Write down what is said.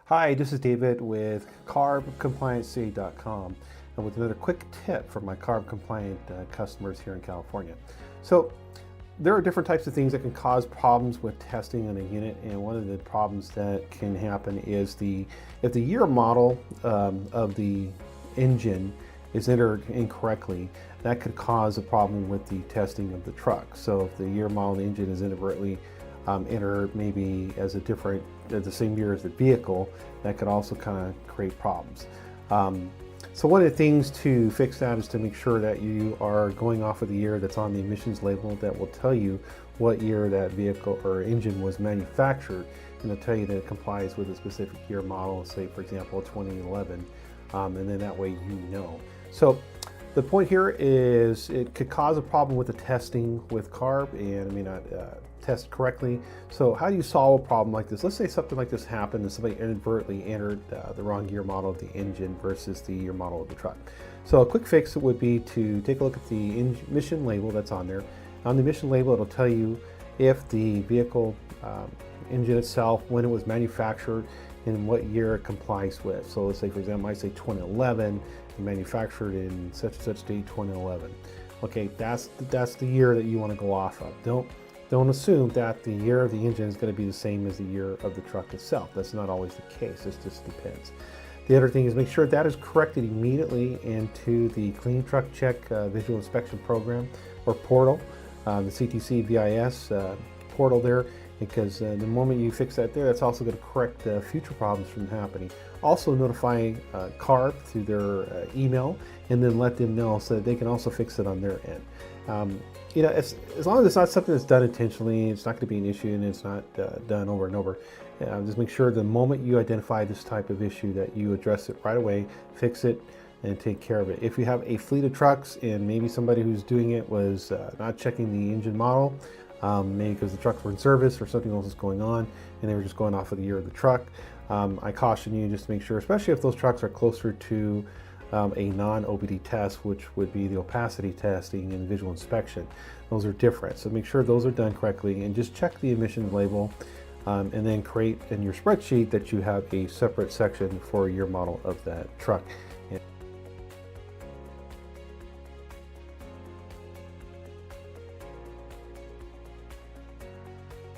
Hi, this is David with CARBcompliancecity.com and with another quick tip for my CARB compliant customers here in California. So there are different types of things that can cause problems with testing in a unit, and one of the problems that can happen is if the year model of the engine is entered incorrectly, that could cause a problem with the testing of the truck. So if the year model of the engine is inadvertently entered maybe as the same year as the vehicle, that could also kind of create problems. So one of the things to fix that is to make sure that you are going off of the year that's on the emissions label that will tell you what year that vehicle or engine was manufactured, and it'll tell you that it complies with a specific year model, say for example 2011, and then that way you know. So the point here is it could cause a problem with the testing with CARB, and it may not test correctly. So how do you solve a problem like this? Let's say something like this happened and somebody inadvertently entered the wrong year model of the engine versus the year model of the truck. So a quick fix would be to take a look at the emission label that's on there. On the emission label, it'll tell you if the vehicle engine itself, when it was manufactured, and what year it complies with. So let's say, for example, I say 2011, manufactured in such and such date, 2011. Okay, that's the year that you want to go off of. Don't assume that the year of the engine is going to be the same as the year of the truck itself. That's not always the case. It just depends. The other thing is make sure that is corrected immediately into the Clean Truck Check visual inspection program or portal, the CTC VIS portal there, because the moment you fix that there, that's also going to correct future problems from happening. Also notify CARB through their email, and then let them know so that they can also fix it on their end. You know, as long as it's not something that's done intentionally, it's not going to be an issue, and it's not done over and over. Just make sure the moment you identify this type of issue that you address it right away, fix it, and take care of it. If you have a fleet of trucks and maybe somebody who's doing it was not checking the engine model, maybe because the trucks were in service or something else is going on and they were just going off of the year of the truck, I caution you just to make sure, especially if those trucks are closer to a non-OBD test, which would be the opacity testing and visual inspection. Those are different, so make sure those are done correctly, and just check the emissions label, and then create in your spreadsheet that you have a separate section for your model of that truck.